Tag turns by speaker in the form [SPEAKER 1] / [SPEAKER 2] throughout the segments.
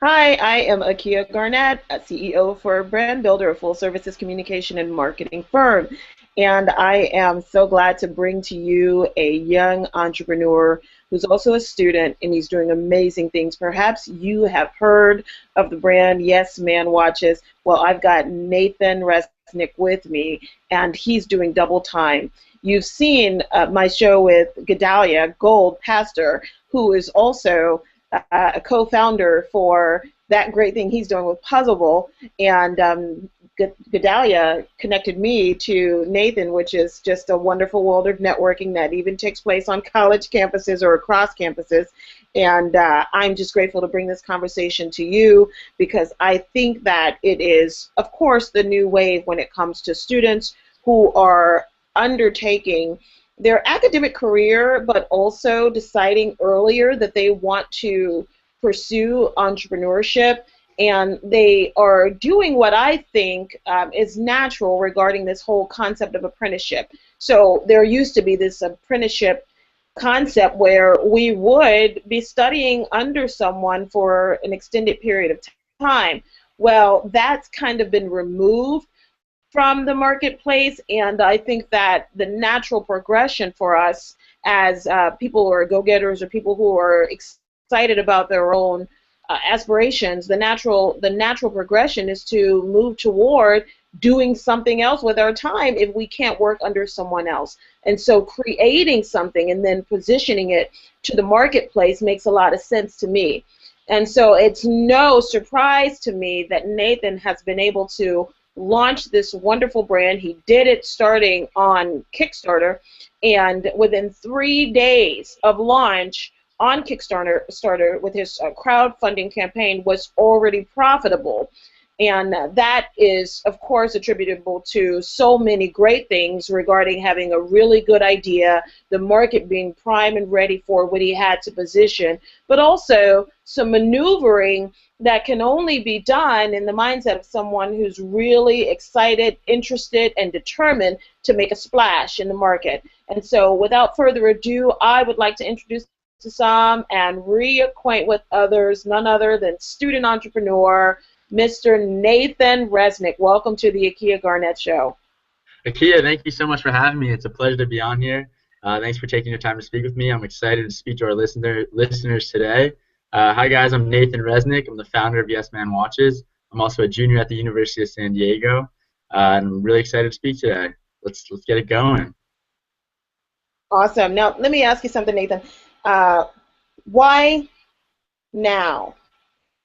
[SPEAKER 1] Hi, I am Akia Garnett, a CEO for Brand Builder, a full services communication and marketing firm. And I am so glad to bring to you a young entrepreneur who's also a student and he's doing amazing things. Perhaps you have heard of the brand YesManWatches. Well, I've got Nathan Resnick with me, and he's doing double time. You've seen my show with Gedalia Gold Pastor, who is also a co-founder for that great thing he's doing with Puzzleable, and Gedalia connected me to Nathan, which is just a wonderful world of networking that even takes place on college campuses or across campuses. And I'm just grateful to bring this conversation to you because I think that it is, of course, the new wave when it comes to students who are undertaking their academic career, but also deciding earlier that they want to pursue entrepreneurship, and they are doing what I think is natural regarding this whole concept of apprenticeship. So there used to be this apprenticeship concept where we would be studying under someone for an extended period of time. Well, that's kind of been removed from the marketplace, and I think that the natural progression for us as people who are go-getters or people who are excited about their own aspirations, the natural progression is to move toward doing something else with our time if we can't work under someone else. And so creating something and then positioning it to the marketplace makes a lot of sense to me. And so it's no surprise to me that Nathan has been able to launch this wonderful brand. He did it starting on Kickstarter, and within 3 days of launch on Kickstarter with his crowdfunding campaign was already profitable. And that is, of course, attributable to so many great things regarding having a really good idea, the market being prime and ready for what he had to position, but also some maneuvering that can only be done in the mindset of someone who's really excited, interested, and determined to make a splash in the market. And so without further ado, I would like to introduce to some and reacquaint with others, none other than student entrepreneur, Mr. Nathan Resnick. Welcome to the Akia Garnett Show.
[SPEAKER 2] Akia, thank you so much for having me. It's a pleasure to be on here. Thanks for taking your time to speak with me. I'm excited to speak to our listeners today. Hi guys, I'm Nathan Resnick. I'm the founder of YesManWatches. I'm also a junior at the University of San Diego. And I'm really excited to speak today. Let's get it going.
[SPEAKER 1] Awesome. Now, let me ask you something, Nathan. Why now?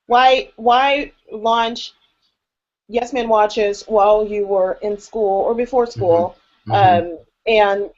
[SPEAKER 1] Why launch YesManWatches while you were in school or before school? And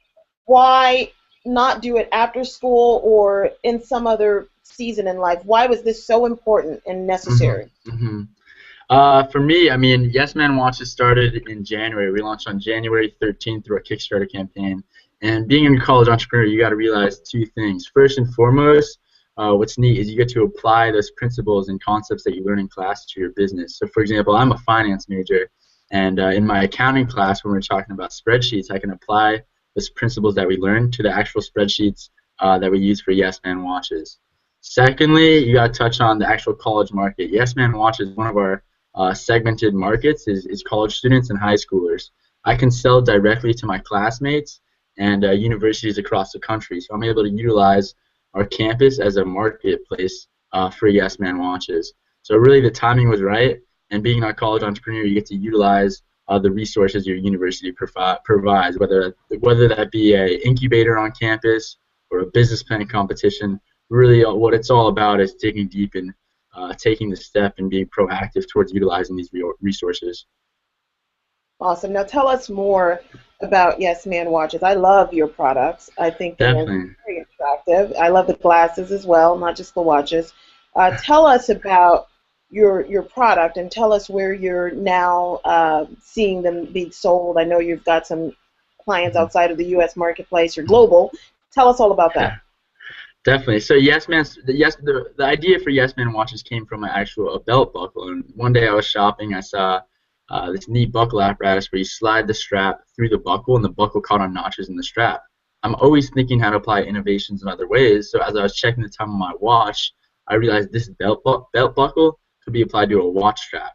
[SPEAKER 1] why not do it after school or in some other season in life? Why was this so important and necessary?
[SPEAKER 2] For me, I mean, YesManWatches started in January. We launched on January 13th through a Kickstarter campaign. And being a college entrepreneur, you got to realize two things. First and foremost, what's neat is you get to apply those principles and concepts that you learn in class to your business. So, for example, I'm a finance major, and in my accounting class, when we're talking about spreadsheets, I can apply those principles that we learn to the actual spreadsheets that we use for YesManWatches. Secondly, you got to touch on the actual college market. YesManWatches, one of our segmented markets, is college students and high schoolers. I can sell directly to my classmates and universities across the country, so I'm able to utilize our campus as a marketplace for YesManWatches. So really the timing was right, and being a college entrepreneur, you get to utilize the resources your university provides, whether that be an incubator on campus or a business planning competition. Really what it's all about is digging deep and taking the step and being proactive towards utilizing these resources.
[SPEAKER 1] Awesome. Now tell us more about YesManWatches. I love your products. I think they're very attractive. I love the glasses as well, not just the watches. Tell us about your product and tell us where you're now seeing them be sold. I know you've got some clients outside of the U.S. marketplace. You're global. Tell us all about that.
[SPEAKER 2] Definitely. So the idea for YesManWatches came from a belt buckle. And one day I was shopping, I saw this neat buckle apparatus where you slide the strap through the buckle and the buckle caught on notches in the strap. I'm always thinking how to apply innovations in other ways. So as I was checking the time on my watch, I realized this belt buckle could be applied to a watch strap.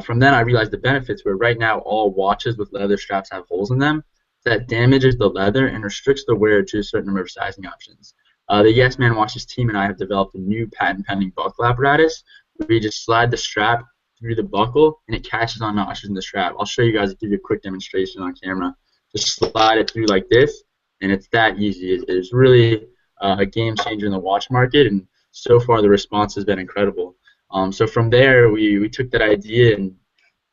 [SPEAKER 2] From then, I realized the benefits were right now all watches with leather straps have holes in them. That damages the leather and restricts the wearer to a certain number of sizing options. The YesManWatches team and I have developed a new patent-pending buckle apparatus where you just slide the strap through the buckle and it catches on notches in the strap. I'll show you guys, give you a quick demonstration on camera. Just slide it through like this, and it's that easy. It's really a game changer in the watch market, and so far the response has been incredible. So from there, we took that idea and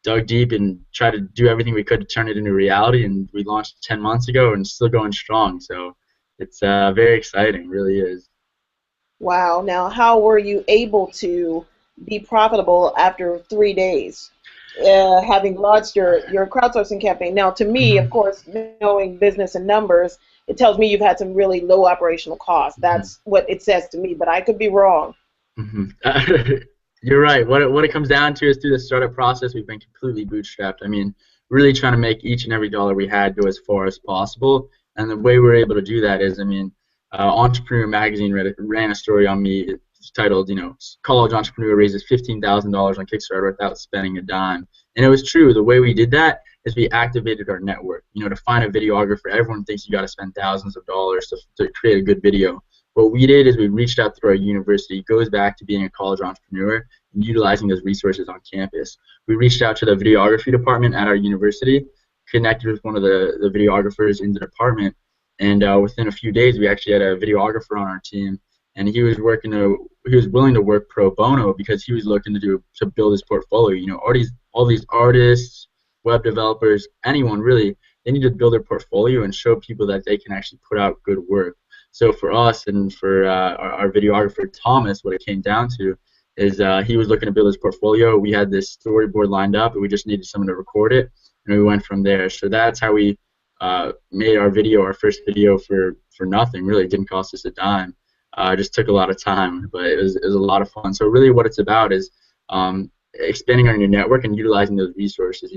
[SPEAKER 2] dug deep and tried to do everything we could to turn it into reality, and we launched 10 months ago and still going strong. So it's very exciting, really is.
[SPEAKER 1] Wow. Now, how were you able to be profitable after 3 days, having launched your crowdsourcing campaign? Now, to me, of course, knowing business and numbers, it tells me you've had some really low operational costs. That's what it says to me, but I could be wrong.
[SPEAKER 2] You're right. What it comes down to is through the startup process, we've been completely bootstrapped. I mean, really trying to make each and every dollar we had go as far as possible. And the way we were able to do that is, I mean, Entrepreneur Magazine ran a story on me. It's titled, College Entrepreneur Raises $15,000 on Kickstarter without spending a dime. And it was true. The way we did that is we activated our network. To find a videographer, everyone thinks you got to spend thousands of dollars to create a good video. What we did is we reached out through our university. It goes back to being a college entrepreneur and utilizing those resources on campus. We reached out to the videography department at our university, connected with one of the videographers in the department, and within a few days we actually had a videographer on our team, and he was willing to work pro bono because he was looking to build his portfolio. All these artists, web developers, anyone really, they need to build their portfolio and show people that they can actually put out good work. So for us and for our videographer Thomas, what it came down to is he was looking to build his portfolio. We had this storyboard lined up, and we just needed someone to record it, and we went from there. So that's how we made our first video for nothing. Really, it didn't cost us a dime. It just took a lot of time, but it was a lot of fun. So really, what it's about is expanding on your network and utilizing those resources.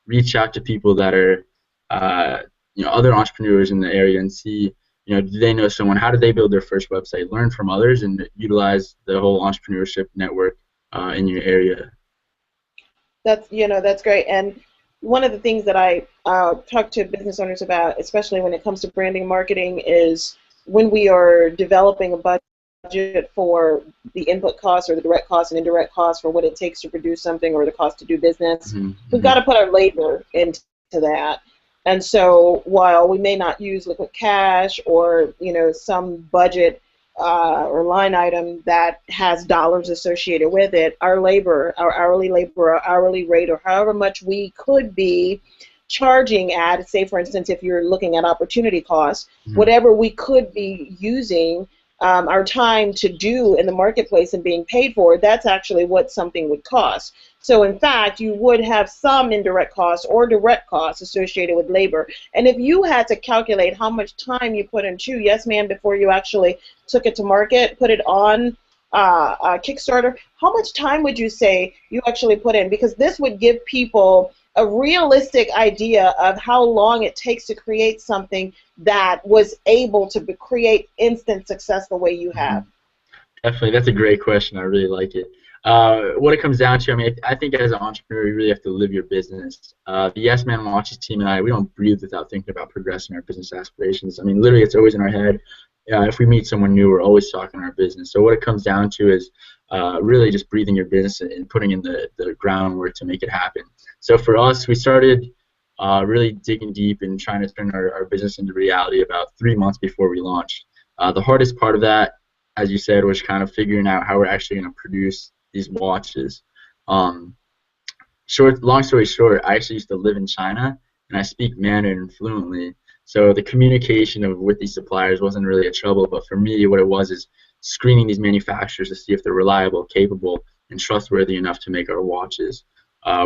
[SPEAKER 2] Reach out to people that are other entrepreneurs in the area and see. Do they know someone? How did they build their first website? Learn from others and utilize the whole entrepreneurship network in your area.
[SPEAKER 1] That's great. And one of the things that I talk to business owners about, especially when it comes to branding and marketing, is when we are developing a budget for the input costs or the direct costs and indirect costs for what it takes to produce something or the cost to do business, we've got to put our labor into that. And so while we may not use liquid cash or some budget or line item that has dollars associated with it, our labor, our hourly labor, our hourly rate, or however much we could be charging at, say for instance if you're looking at opportunity costs, whatever we could be using our time to do in the marketplace and being paid for, that's actually what something would cost. So in fact, you would have some indirect costs or direct costs associated with labor. And if you had to calculate how much time you put into Yes Man before you actually took it to market, put it on Kickstarter, how much time would you say you actually put in? Because this would give people a realistic idea of how long it takes to create something that was able to create instant success the way you have.
[SPEAKER 2] Definitely, that's a great question. I really like it. What it comes down to, I think as an entrepreneur, you really have to live your business. The YesManWatches team and I, we don't breathe without thinking about progressing our business aspirations. Literally, it's always in our head. If we meet someone new, we're always talking our business. So what it comes down to is really just breathing your business and putting in the groundwork to make it happen. So for us, we started really digging deep and trying to turn our business into reality about 3 months before we launched. The hardest part of that, as you said, was kind of figuring out how we're actually going to produce these watches. Long story short, I actually used to live in China, and I speak Mandarin fluently. So the communication with these suppliers wasn't really a trouble, but for me, what it was is screening these manufacturers to see if they're reliable, capable, and trustworthy enough to make our watches.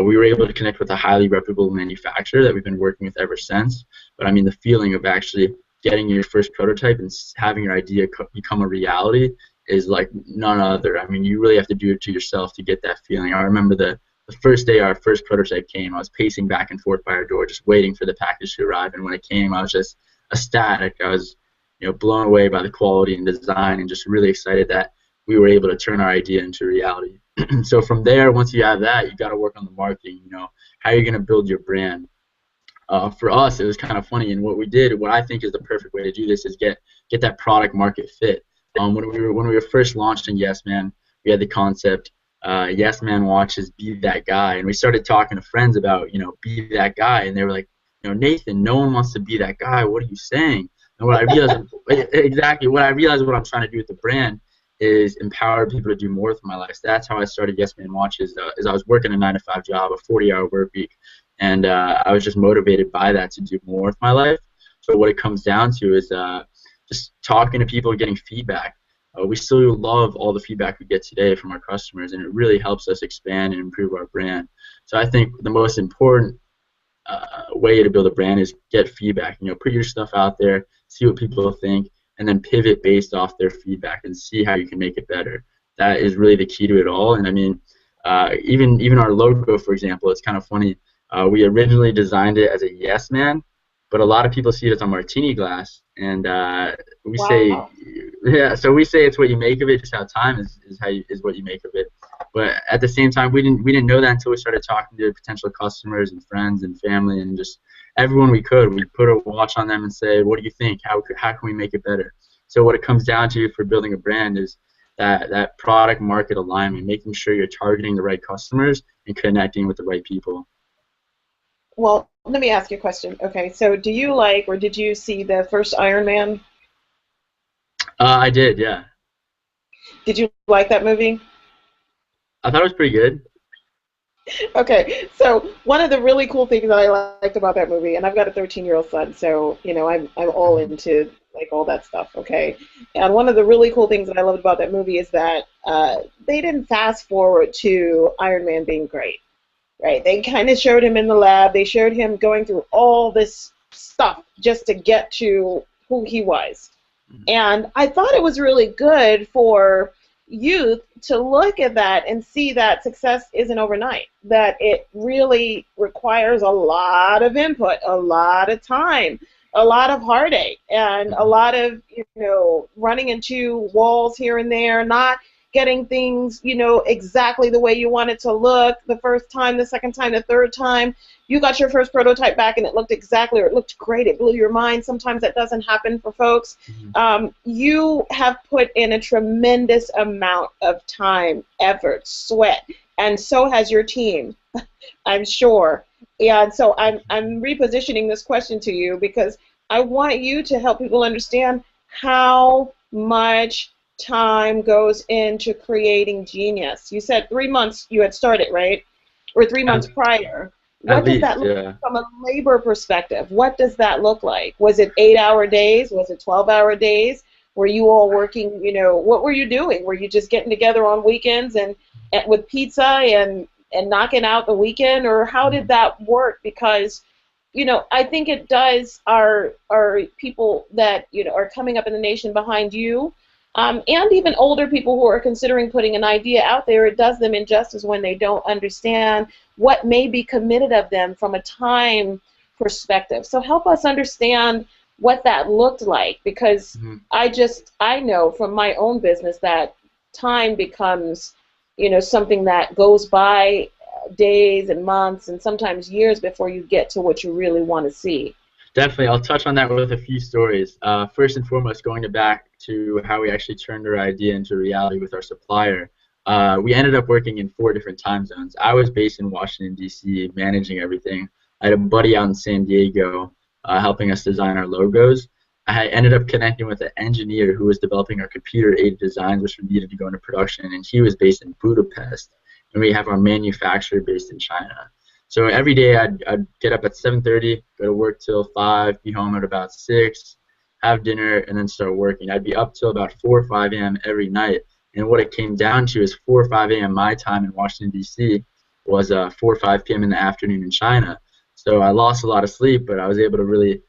[SPEAKER 2] We were able to connect with a highly reputable manufacturer that we've been working with ever since. But the feeling of actually getting your first prototype and having your idea become a reality is like none other. You really have to do it to yourself to get that feeling. I remember the first day our first prototype came, I was pacing back and forth by our door just waiting for the package to arrive, and when it came, I was just ecstatic. I was blown away by the quality and design and just really excited that we were able to turn our idea into reality. So from there, once you have that, you got to work on the marketing. How you're going to build your brand. For us, it was kind of funny, and what we did, what I think is the perfect way to do this, is get that product market fit. When we were first launched in Yes Man, we had the concept, YesManWatches, be that guy, and we started talking to friends about, be that guy, and they were like, Nathan, no one wants to be that guy. What are you saying? And what I realized, exactly what I realized, what I'm trying to do with the brand is empower people to do more with my life. So that's how I started YesManWatches. Is I was working a 9-to-5 job, a 40-hour work week, and I was just motivated by that to do more with my life. So what it comes down to is just talking to people, getting feedback. We still love all the feedback we get today from our customers, and it really helps us expand and improve our brand. So I think the most important way to build a brand is get feedback. Put your stuff out there, see what people think, and then pivot based off their feedback and see how you can make it better. That is really the key to it all. And I mean, even our logo, for example, it's kind of funny. We originally designed it as a yes man, but a lot of people see it as a martini glass, and we say, yeah. So we say it's what you make of it. Just how time is what you make of it. But at the same time, we didn't know that until we started talking to potential customers and friends and family and just everyone we could. We'd put a watch on them and say, what do you think? How can we make it better? So what it comes down to for building a brand is that product market alignment, making sure you're targeting the right customers and connecting with the right people.
[SPEAKER 1] Well, let me ask you a question. Okay, so do you like, or did you see the first Iron Man?
[SPEAKER 2] I did, yeah.
[SPEAKER 1] Did you like that movie?
[SPEAKER 2] I thought it was pretty good.
[SPEAKER 1] Okay, so one of the really cool things that I liked about that movie, and I've got a 13-year-old son, so I'm all into like all that stuff. Okay, and one of the really cool things that I loved about that movie is that they didn't fast forward to Iron Man being great. Right, they kind of showed him in the lab. They showed him going through all this stuff just to get to who he was. And I thought it was really good for youth to look at that and see that success isn't overnight, that it really requires a lot of input, a lot of time, a lot of heartache, and a lot of, running into walls here and there, not getting things, exactly the way you want it to look the first time, the second time, the third time. You got your first prototype back and it looked exactly, or it looked great, it blew your mind. Sometimes that doesn't happen for folks. You have put in a tremendous amount of time, effort, sweat, and so has your team, I'm sure. And so I'm repositioning this question to you because I want you to help people understand how much time goes into creating genius. You said 3 months you had started, right? Or 3 months prior. What does that look like from a labor perspective? What does that look like? Was it 8-hour days? Was it 12-hour days? Were you all working, what were you doing? Were you just getting together on weekends and with pizza and knocking out the weekend? Or how did that work? Because I think it does our people that are coming up in the nation behind you, and even older people who are considering putting an idea out there, it does them injustice when they don't understand what may be committed of them from a time perspective. So help us understand what that looked like, because I know from my own business that time becomes, something that goes by days and months and sometimes years before you get to what you really want to see.
[SPEAKER 2] Definitely. I'll touch on that with a few stories. First and foremost, going back to how we actually turned our idea into reality with our supplier. We ended up working in 4 different time zones. I was based in Washington, D.C., managing everything. I had a buddy out in San Diego helping us design our logos. I ended up connecting with an engineer who was developing our computer-aided designs, which we needed to go into production, and he was based in Budapest. And we have our manufacturer based in China. So every day I'd get up at 7:30, go to work till 5, be home at about 6, have dinner, and then start working. I'd be up till about 4 or 5 a.m. every night. And what it came down to is 4 or 5 a.m. my time in Washington, D.C. was 4 or 5 p.m. in the afternoon in China. So I lost a lot of sleep, but I was able to really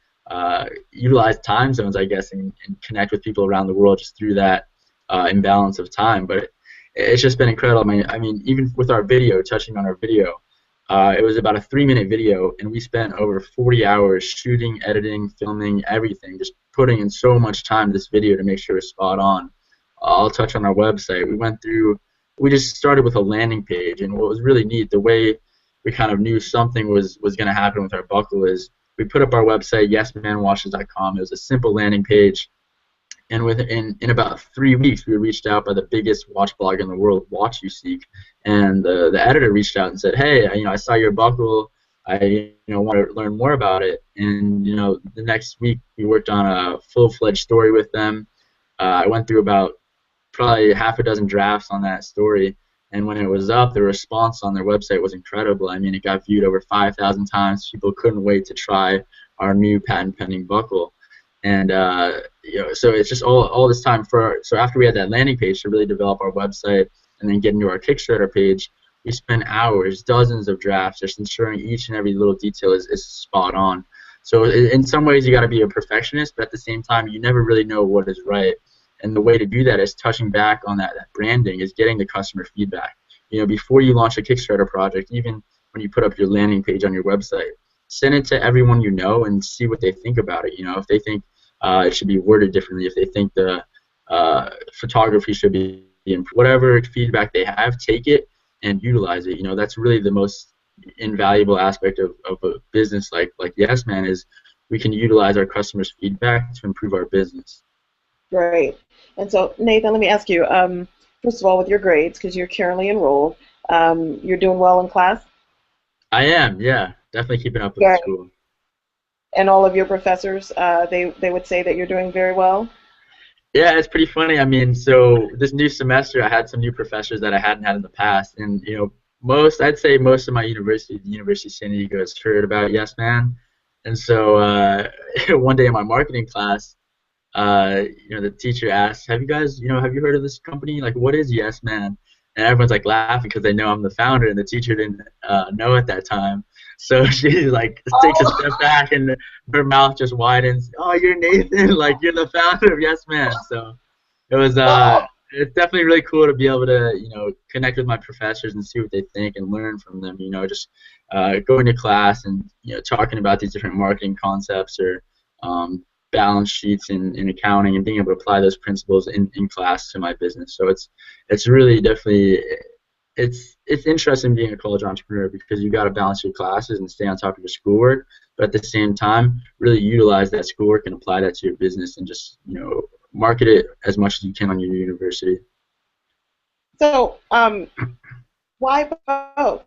[SPEAKER 2] utilize time zones, I guess, and connect with people around the world just through that imbalance of time. But it's just been incredible. I mean, even with our video, touching on our video, it was about a 3-minute video, and we spent over 40 hours shooting, editing, filming, everything, just putting in so much time to this video to make sure it's spot on. I'll touch on our website. We went through we just started with a landing page. And what was really neat, the way we kind of knew something was going to happen with our buckle is we put up our website, YesManWatches.com. It was a simple landing page. And in about 3 weeks, we were reached out by the biggest watch blog in the world, Watch You Seek, and the editor reached out and said, "Hey, I saw your buckle. I want to learn more about it." And the next week, we worked on a full-fledged story with them. I went through about probably half a dozen drafts on that story, and when it was up, the response on their website was incredible. I mean, it got viewed over 5,000 times. People couldn't wait to try our new patent-pending buckle. And so it's just all this time so after we had that landing page to really develop our website and then get into our Kickstarter page, we spent hours, dozens of drafts, just ensuring each and every little detail is spot on. So in some ways you got to be a perfectionist, but at the same time you never really know what is right. And the way to do that is touching back on that branding, is getting the customer feedback. Before you launch a Kickstarter project, even when you put up your landing page on your website, send it to everyone you know and see what they think about it. If they think it should be worded differently, if they think the photography should be whatever feedback they have, take it and utilize it. That's really the most invaluable aspect of a business like Yes Man, is we can utilize our customers' feedback to improve our business.
[SPEAKER 1] Great. And so, Nathan, let me ask you, first of all, with your grades, because you're currently enrolled, you're doing well in class?
[SPEAKER 2] I am, yeah. Definitely keeping up with school.
[SPEAKER 1] And all of your professors, they would say that you're doing very well?
[SPEAKER 2] Yeah, it's pretty funny. I mean, so this new semester, I had some new professors that I hadn't had in the past, and I'd say most of my university, the University of San Diego, has heard about Yes Man. And so one day in my marketing class, the teacher asked, "Have you guys, have you heard of this company? Like, what is Yes Man?" And everyone's like laughing because they know I'm the founder, and the teacher didn't know at that time. So she like takes a step back, and her mouth just widens. "Oh, you're Nathan, like you're the founder of Yes Man." So it was it's definitely really cool to be able to connect with my professors and see what they think and learn from them. Just going to class and talking about these different marketing concepts or balance sheets in accounting, and being able to apply those principles in class to my business. So it's really definitely it's interesting being a college entrepreneur, because you got to balance your classes and stay on top of your schoolwork, but at the same time really utilize that schoolwork and apply that to your business, and just market it as much as you can on your university.
[SPEAKER 1] So why both?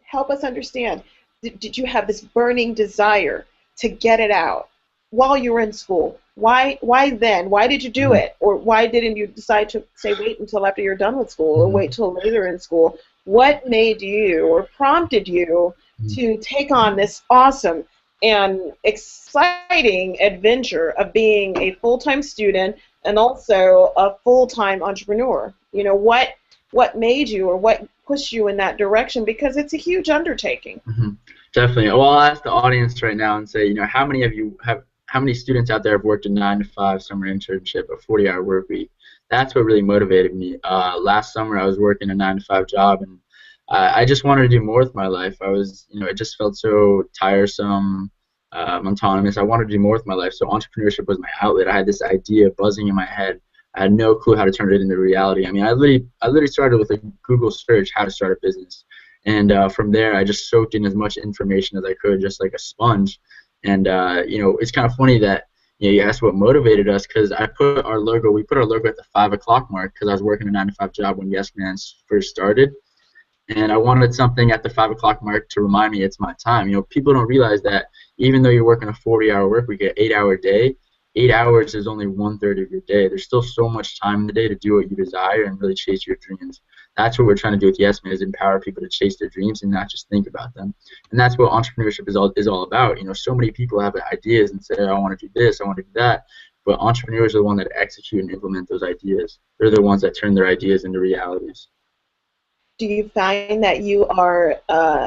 [SPEAKER 1] Help us understand. Did you have this burning desire to get it out while you were in school? Why then? Why did you do it? Or why didn't you decide to say wait until after you're done with school, or wait till later in school? What made you or prompted you to take on this awesome and exciting adventure of being a full-time student and also a full-time entrepreneur? What made you, or what pushed you in that direction? Because it's a huge undertaking.
[SPEAKER 2] Definitely. Well, I'll ask the audience right now and say, how many students out there have worked a 9-to-5 summer internship, a 40-hour work week? That's what really motivated me. Last summer, I was working a 9-to-5 job, and I just wanted to do more with my life. I was, it just felt so tiresome, monotonous. I wanted to do more with my life, so entrepreneurship was my outlet. I had this idea buzzing in my head. I had no clue how to turn it into reality. I mean, I literally started with a Google search, how to start a business. And from there, I just soaked in as much information as I could, just like a sponge. And it's kind of funny that you asked what motivated us, because we put our logo at the 5 o'clock mark, because I was working a 9-to-5 job when Yes Man first started, and I wanted something at the 5 o'clock mark to remind me it's my time. People don't realize that even though you're working a 40-hour work week, an 8-hour day, 8 hours is only 1/3 of your day. There's still so much time in the day to do what you desire and really chase your dreams. That's what we're trying to do with Yes Man, is empower people to chase their dreams and not just think about them. And that's what entrepreneurship is all about. So many people have ideas and say, I want to do this, I want to do that. But entrepreneurs are the ones that execute and implement those ideas. They're the ones that turn their ideas into realities.
[SPEAKER 1] Do you find that you are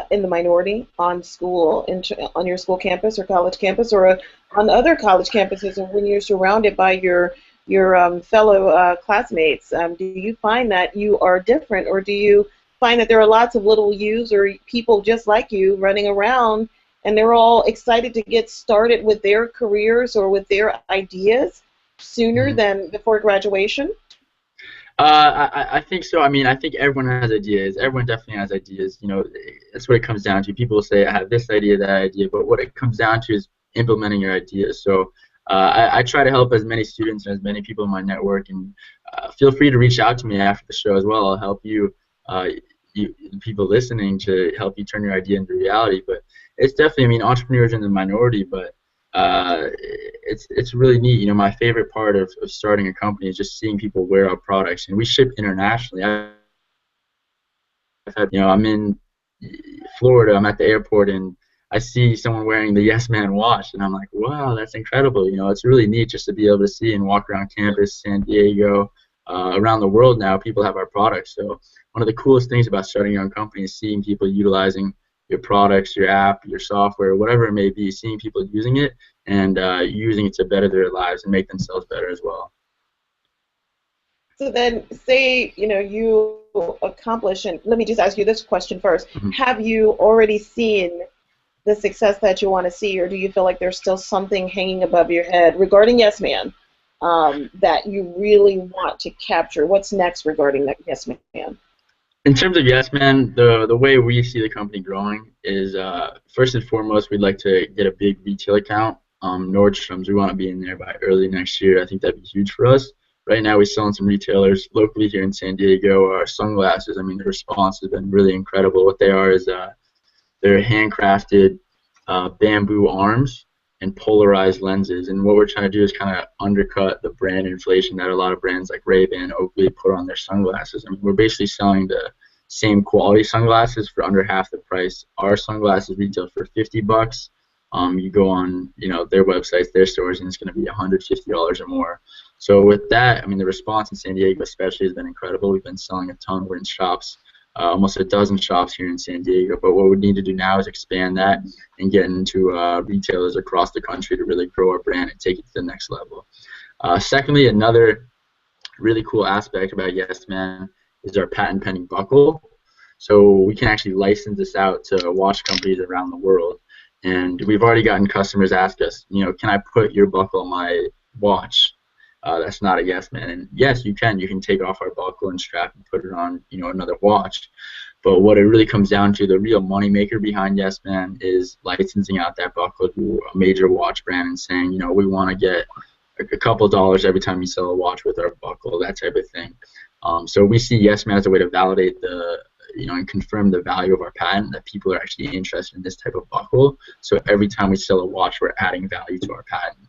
[SPEAKER 1] in the minority on your school campus or college campus, or on other college campuses, or when you're surrounded by your fellow classmates? Do you find that you are different, or do you find that there are lots of little yous or people just like you running around, and they're all excited to get started with their careers or with their ideas sooner than before graduation?
[SPEAKER 2] I think so. I mean, I think everyone has ideas. Everyone definitely has ideas. You know, that's what it comes down to. People say, I have this idea, that idea, but what it comes down to is implementing your ideas. So I try to help as many students and as many people in my network, and feel free to reach out to me after the show as well. I'll help you, people listening, to help you turn your idea into reality. But it's definitely, I mean, entrepreneurs are in the minority, but it's really neat. You know, my favorite part of starting a company is just seeing people wear our products, and we ship internationally. You know, I'm in Florida, I'm at the airport, and I see someone wearing the Yes Man watch, and I'm like, wow, that's incredible. You know, it's really neat just to be able to see and walk around campus, San Diego, around the world now. People have our products. So one of the coolest things about starting your own company is seeing people utilizing your products, your app, your software, whatever it may be, seeing people using it and using it to better their lives and make themselves better as well.
[SPEAKER 1] So then, say you accomplish, and let me just ask you this question first:
[SPEAKER 2] Mm-hmm.
[SPEAKER 1] have you already seen the success that you want to see, or do you feel like there's still something hanging above your head regarding Yes Man that you really want to capture? What's next regarding that Yes Man?
[SPEAKER 2] In terms of Yes Man, the way we see the company growing is first and foremost, we'd like to get a big retail account. Nordstrom's, we want to be in there by early next year. I think that'd be huge for us. Right now, we sell in some retailers locally here in San Diego. Our sunglasses, I mean, the response has been really incredible. What they are is they're handcrafted bamboo arms and polarized lenses. And what we're trying to do is kind of undercut the brand inflation that a lot of brands like Ray-Ban, Oakley put on their sunglasses. I mean, we're basically selling the same quality sunglasses for under half the price. Our sunglasses retail for $50. You go on, their websites, their stores, and it's going to be $150 or more. So with that, I mean, the response in San Diego especially has been incredible. We've been selling a ton. We're in shops, almost a dozen shops here in San Diego. But what we need to do now is expand that and get into retailers across the country to really grow our brand and take it to the next level. Secondly, another really cool aspect about Yes Man is our patent pending buckle. So we can actually license this out to watch companies around the world. And we've already gotten customers ask us, can I put your buckle on my watch? That's not a Yes Man. And yes, you can. You can take off our buckle and strap and put it on, another watch. But what it really comes down to, the real moneymaker behind Yes Man is licensing out that buckle to a major watch brand and saying, we want to get a couple dollars every time you sell a watch with our buckle, that type of thing. So we see Yes Man as a way to validate and confirm the value of our patent, that people are actually interested in this type of buckle. So every time we sell a watch, we're adding value to our patent.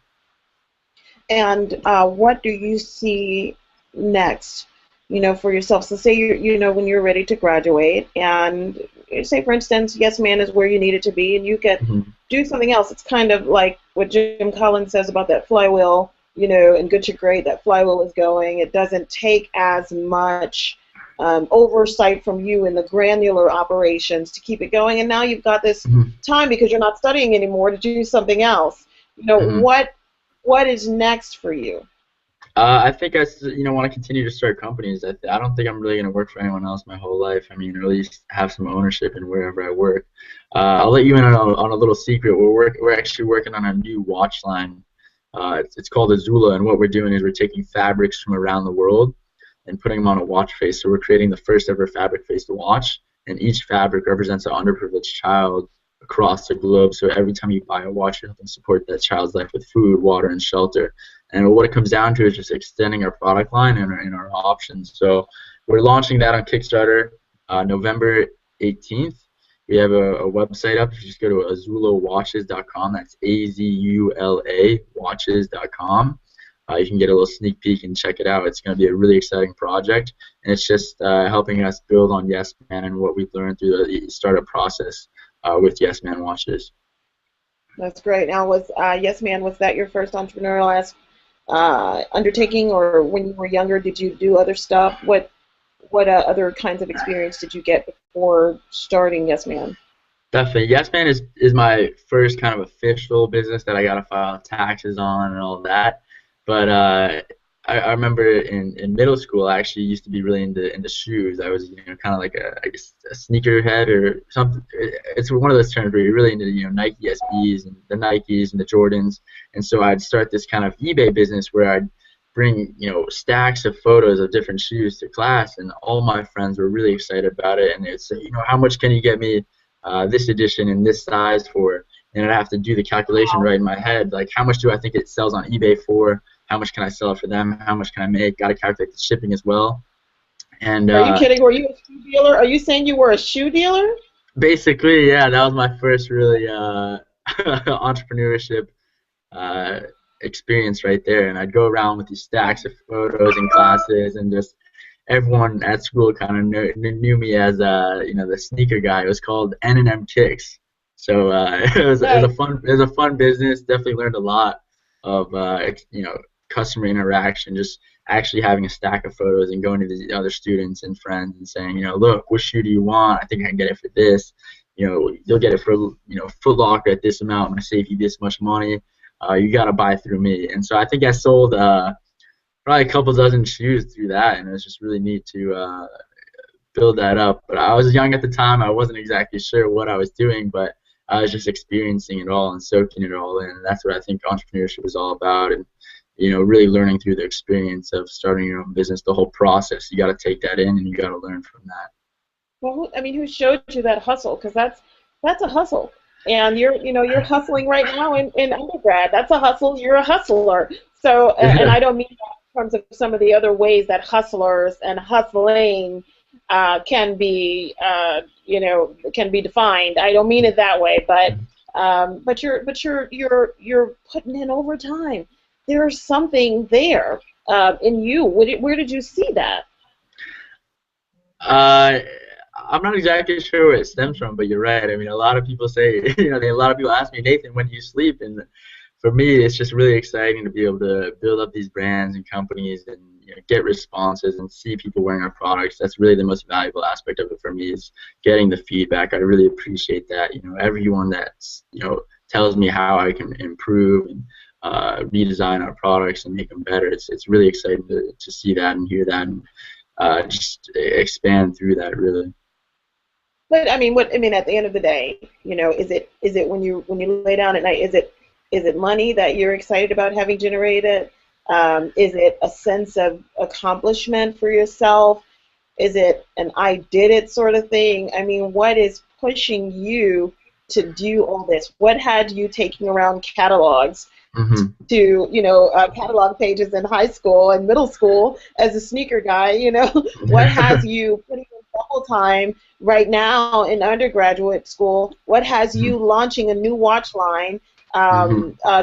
[SPEAKER 1] And what do you see next, for yourself? So say when you're ready to graduate, and say, for instance, Yes Man is where you need it to be, and you could do something else. It's kind of like what Jim Collins says about that flywheel, in Good to Great, that flywheel is going. It doesn't take as much oversight from you in the granular operations to keep it going, and now you've got this time because you're not studying anymore to do something else. What is next for you?
[SPEAKER 2] I think I want to continue to start companies. I don't think I'm really going to work for anyone else my whole life. I mean, or at least have some ownership in wherever I work. I'll let you in on a little secret. We're actually working on a new watch line. It's called Azula, and what we're doing is we're taking fabrics from around the world and putting them on a watch face. So we're creating the first ever fabric-faced watch, and each fabric represents an underprivileged child across the globe. So every time you buy a watch, you're helping support that child's life with food, water, and shelter. And what it comes down to is just extending our product line and our options. So we're launching that on Kickstarter November 18th. We have a website up. You just go to azulawatches.com. That's AZULA watches.com. You can get a little sneak peek and check it out. It's going to be a really exciting project, and it's just helping us build on Yes Man and what we've learned through the startup process with YesManWatches.
[SPEAKER 1] That's great. Now, was Yes Man, was that your first entrepreneurial undertaking, or when you were younger, did you do other stuff? What other kinds of experience did you get before starting Yes Man?
[SPEAKER 2] Definitely. Yes Man is my first kind of official business that I got to file taxes on and all that. But I remember in middle school, I actually used to be really into shoes. I was kind of like a sneakerhead or something. It's one of those terms where you're really into Nike SBs and the Nikes and the Jordans. And so I'd start this kind of eBay business where I'd bring, stacks of photos of different shoes to class, and all my friends were really excited about it. And they'd say, how much can you get me this edition in this size for? And I'd have to do the calculation right in my head, like how much do I think it sells on eBay for? How much can I sell it for them? How much can I make? Got to calculate the shipping as well. And
[SPEAKER 1] are you kidding? Were you a shoe dealer? Are you saying you were a shoe dealer?
[SPEAKER 2] Basically, yeah, that was my first really entrepreneurship experience right there. And I'd go around with these stacks of photos in classes, and just everyone at school kind of knew me as the sneaker guy. It was called N&M Kicks. So it was a fun business. Definitely learned a lot of customer interaction. Just actually having a stack of photos and going to the other students and friends and saying, look, what shoe do you want? I think I can get it for this. You'll get it for Foot Locker at this amount. I'm gonna save you this much money. You gotta buy through me. And so I think I sold probably a couple dozen shoes through that, and it was just really neat to build that up. But I was young at the time. I wasn't exactly sure what I was doing, but I was just experiencing it all and soaking it all in. And that's what I think entrepreneurship is all about. And really learning through the experience of starting your own business, the whole process. You got to take that in, and you got to learn from that.
[SPEAKER 1] Well, I mean, who showed you that hustle? Because that's a hustle, and you're hustling right now in undergrad. That's a hustle. You're a hustler. So, and I don't mean that in terms of some of the other ways that hustlers and hustling can be defined. I don't mean it that way, but you're putting in overtime. There's something there in you. Where did you see that?
[SPEAKER 2] I'm not exactly sure where it stems from, but you're right. I mean, a lot of people say, a lot of people ask me, Nathan, when do you sleep? And for me, it's just really exciting to be able to build up these brands and companies and get responses and see people wearing our products. That's really the most valuable aspect of it for me, is getting the feedback. I really appreciate that. Everyone that's tells me how I can improve and redesign our products and make them better. It's really exciting to see that and hear that, and just expand through that, really.
[SPEAKER 1] But I mean, at the end of the day, is it when you lay down at night, is it money that you're excited about having generated? Is it a sense of accomplishment for yourself? Is it an I did it sort of thing? I mean, what is pushing you to do all this? What had you taking around catalogs to catalog pages in high school and middle school as a sneaker guy? What has you putting in double time right now in undergraduate school? What has you launching a new watch line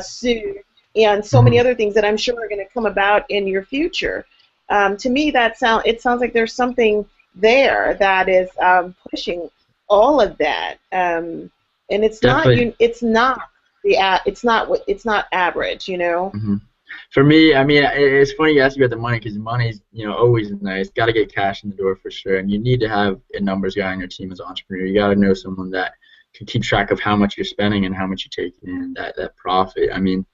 [SPEAKER 1] soon, and so many other things that I'm sure are going to come about in your future? To me, it sounds like there's something there that is pushing all of that, and it's
[SPEAKER 2] Definitely.
[SPEAKER 1] it's not average,
[SPEAKER 2] For me, I mean, it's funny you ask about the money, because money's always nice. Got to get cash in the door for sure, and you need to have a numbers guy on your team as an entrepreneur. You got to know someone that can keep track of how much you're spending and how much you're taking in, that profit. I mean,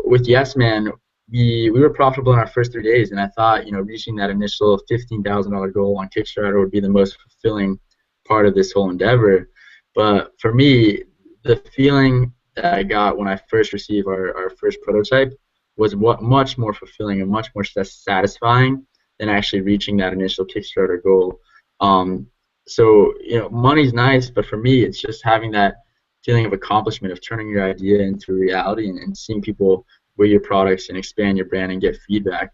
[SPEAKER 2] with YesMan, we were profitable in our first 3 days, and I thought reaching that initial $15,000 goal on Kickstarter would be the most fulfilling part of this whole endeavor. But for me, the feeling that I got when I first received our first prototype was much more fulfilling and much more satisfying than actually reaching that initial Kickstarter goal. So money's nice, but for me, it's just having that feeling of accomplishment of turning your idea into reality and seeing people wear your products and expand your brand and get feedback.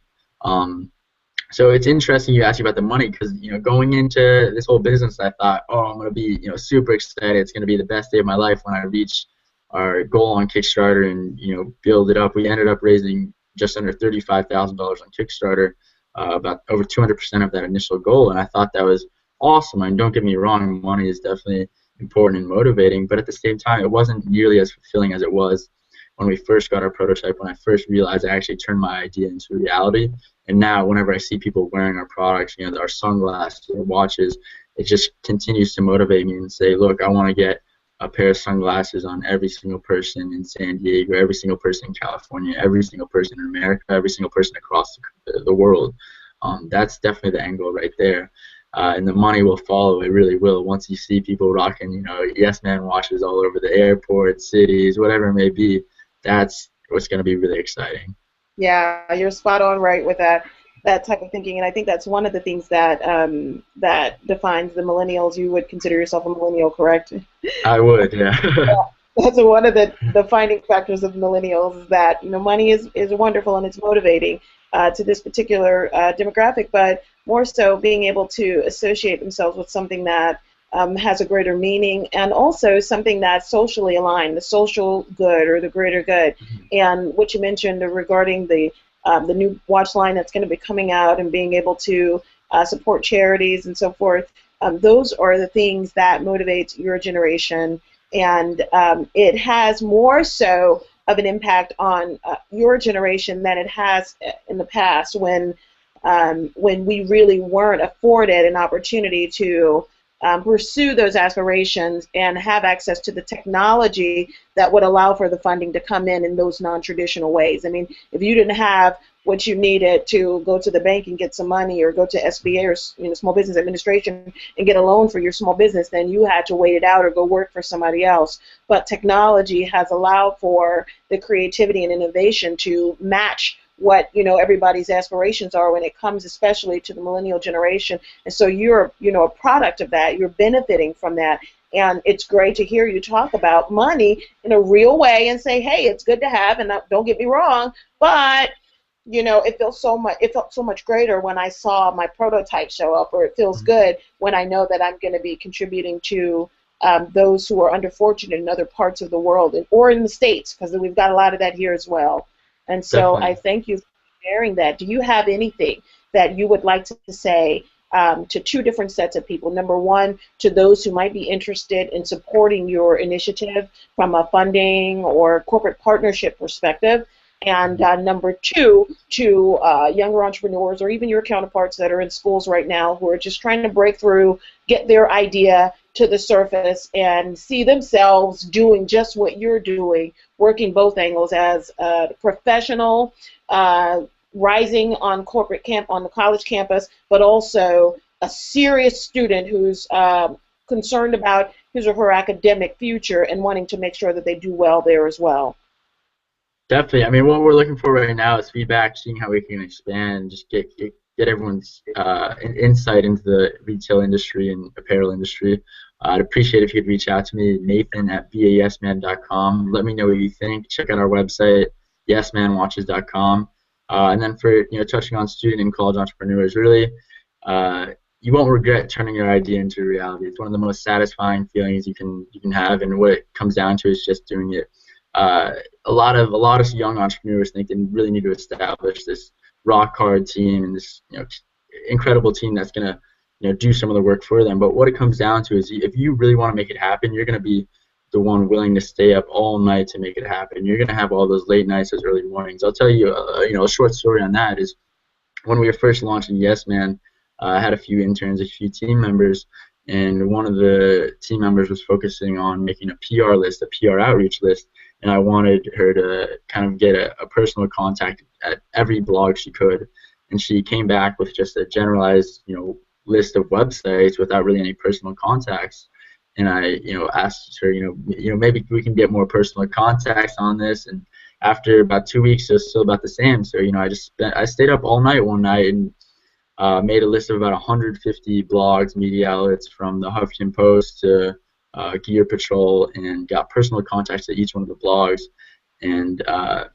[SPEAKER 2] So it's interesting you asked about the money, because going into this whole business, I thought, I'm going to be super excited. It's going to be the best day of my life when I reach our goal on Kickstarter and build it up. We ended up raising just under $35,000 on Kickstarter, about over 200% of that initial goal, and I thought that was awesome. And don't get me wrong, money is definitely important and motivating, but at the same time, it wasn't nearly as fulfilling as it was when we first got our prototype, when I first realized I actually turned my idea into reality. And now whenever I see people wearing our products, our sunglasses, our watches, it just continues to motivate me and say, look, I want to get a pair of sunglasses on every single person in San Diego, every single person in California, every single person in America, every single person across the world. That's definitely the angle right there. And the money will follow. It really will. Once you see people rocking, YesManWatches all over the airport, cities, whatever it may be, that's what's going to be really exciting.
[SPEAKER 1] Yeah, you're spot on right with that type of thinking, and I think that's one of the things that that defines the millennials. You would consider yourself a millennial, correct?
[SPEAKER 2] I would, yeah.
[SPEAKER 1] That's one of the defining factors of millennials is that money is wonderful and it's motivating to this particular demographic, but more so being able to associate themselves with something that has a greater meaning and also something that's socially aligned, the social good or the greater good. And what you mentioned regarding the new watch line that's going to be coming out and being able to support charities and so forth, those are the things that motivate your generation, and it has more so of an impact on your generation than it has in the past when we really weren't afforded an opportunity to pursue those aspirations and have access to the technology that would allow for the funding to come in those non-traditional ways. I mean, if you didn't have what you needed to go to the bank and get some money or go to SBA or Small Business Administration and get a loan for your small business, then you had to wait it out or go work for somebody else. But technology has allowed for the creativity and innovation to match what everybody's aspirations are when it comes especially to the millennial generation, and so you're a product of that. You're benefiting from that, and it's great to hear you talk about money in a real way and say, hey, it's good to have, and don't get me wrong, but it felt so much greater when I saw my prototype show up, or it feels good when I know that I'm going to be contributing to those who are underfortunate in other parts of the world or in the States, because we've got a lot of that here as well. And so I
[SPEAKER 2] Definitely.
[SPEAKER 1] thank you for sharing that. Do you have anything that you would like to say to two different sets of people? Number one, to those who might be interested in supporting your initiative from a funding or corporate partnership perspective. And number two, to younger entrepreneurs or even your counterparts that are in schools right now who are just trying to break through, get their idea to the surface and see themselves doing just what you're doing, working both angles as a professional, rising on on the college campus, but also a serious student who's concerned about his or her academic future and wanting to make sure that they do well there as well.
[SPEAKER 2] Definitely. I mean, what we're looking for right now is feedback, seeing how we can expand, just get everyone's insight into the retail industry and apparel industry. I'd appreciate if you could reach out to me, Nathan@YesMan.com. Let me know what you think. Check out our website, YesManWatches.com. And then for touching on student and college entrepreneurs, really, you won't regret turning your idea into reality. It's one of the most satisfying feelings you can have, and what it comes down to is just doing it. A lot of young entrepreneurs think they really need to establish this rock hard team and this incredible team that's gonna do some of the work for them. But what it comes down to is if you really want to make it happen, you're gonna be the one willing to stay up all night to make it happen. You're gonna have all those late nights, those early mornings. I'll tell you, a short story on that is when we were first launching Yes Man. I had a few interns, a few team members, and one of the team members was focusing on making a PR list, a PR outreach list, and I wanted her to kind of get a personal contact at every blog she could, and she came back with just a generalized, list of websites without really any personal contacts. And I, asked her, maybe we can get more personal contacts on this. And after about 2 weeks, it was still about the same. So, I stayed up all night one night and made a list of about 150 blogs, media outlets, from the Huffington Post to Gear Patrol, and got personal contacts at each one of the blogs and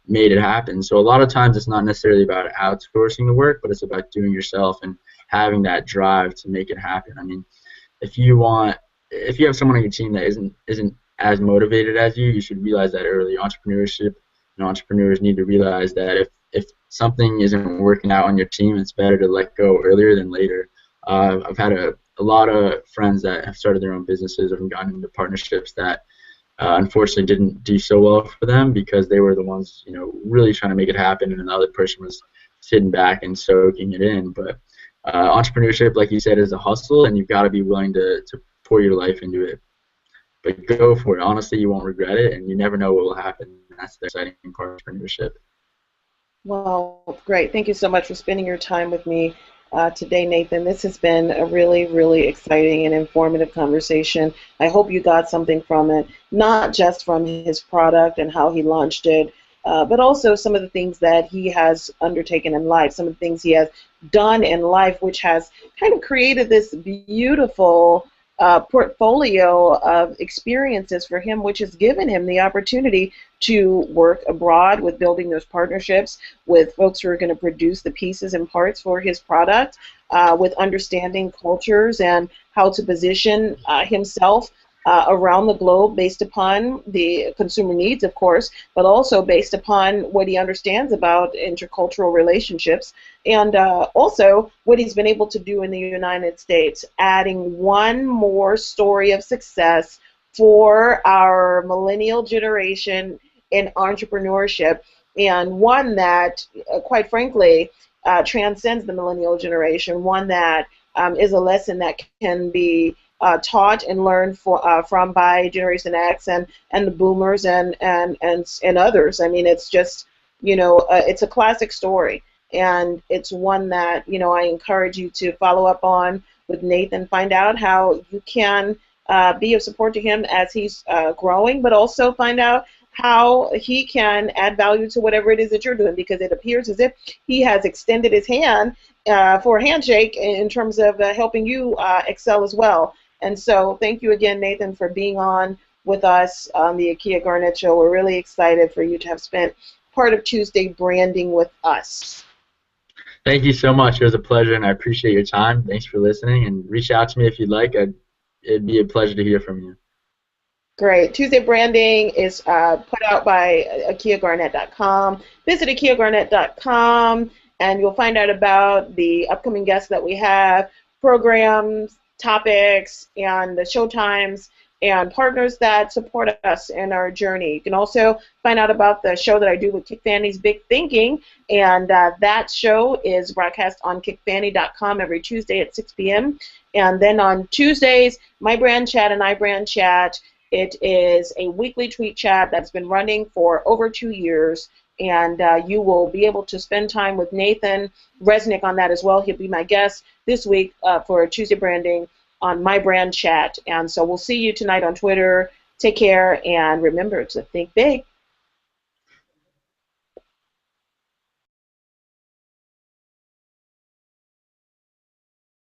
[SPEAKER 2] made it happen. So a lot of times it's not necessarily about outsourcing the work, but it's about doing yourself and having that drive to make it happen. I mean, if you have someone on your team that isn't as motivated as you should realize that early. Entrepreneurship and entrepreneurs need to realize that if something isn't working out on your team, it's better to let go earlier than later. I've had a lot of friends that have started their own businesses or gotten into partnerships that unfortunately didn't do so well for them because they were the ones, really trying to make it happen, and another person was sitting back and soaking it in. But entrepreneurship, like you said, is a hustle, and you've got to be willing to pour your life into it. But go for it. Honestly, you won't regret it, and you never know what will happen. That's the exciting part of entrepreneurship.
[SPEAKER 1] Well, great. Thank you so much for spending your time with me today, Nathan. This has been a really, really exciting and informative conversation. I hope you got something from it, not just from his product and how he launched it, but also some of the things that he has undertaken in life, some of the things he has done in life, which has kind of created this beautiful portfolio of experiences for him, which has given him the opportunity to work abroad with building those partnerships with folks who are going to produce the pieces and parts for his product, with understanding cultures and how to position himself around the globe based upon the consumer needs, of course, but also based upon what he understands about intercultural relationships, and also what he's been able to do in the United States, adding one more story of success for our millennial generation in entrepreneurship, and one that, quite frankly, transcends the millennial generation, one that is a lesson that can be taught and learned from by Generation X and the Boomers and others. I mean, it's just, it's a classic story, and it's one that, I encourage you to follow up on with Nathan, find out how you can be of support to him as he's growing, but also find out how he can add value to whatever it is that you're doing, because it appears as if he has extended his hand for a handshake in terms of helping you excel as well. And so thank you again, Nathan, for being on with us on the Akia Garnett Show. We're really excited for you to have spent part of Tuesday branding with us.
[SPEAKER 2] Thank you so much. It was a pleasure, and I appreciate your time. Thanks for listening, and reach out to me if you'd like. It'd be a pleasure to hear from you.
[SPEAKER 1] Great. Tuesday Branding is put out by AkiaGarnett.com. Visit AkiaGarnett.com, and you'll find out about the upcoming guests that we have, programs, topics, and the show times, and partners that support us in our journey. You can also find out about the show that I do with Kick Fanny's Big Thinking, and that show is broadcast on kickfanny.com every Tuesday at 6 p.m. And then on Tuesdays, My Brand Chat and iBrand Chat. It is a weekly tweet chat that's been running for over 2 years, and you will be able to spend time with Nathan Resnick on that as well. He'll be my guest this week for Tuesday Branding on My Brand Chat. And so we'll see you tonight on Twitter. Take care, and remember to think big.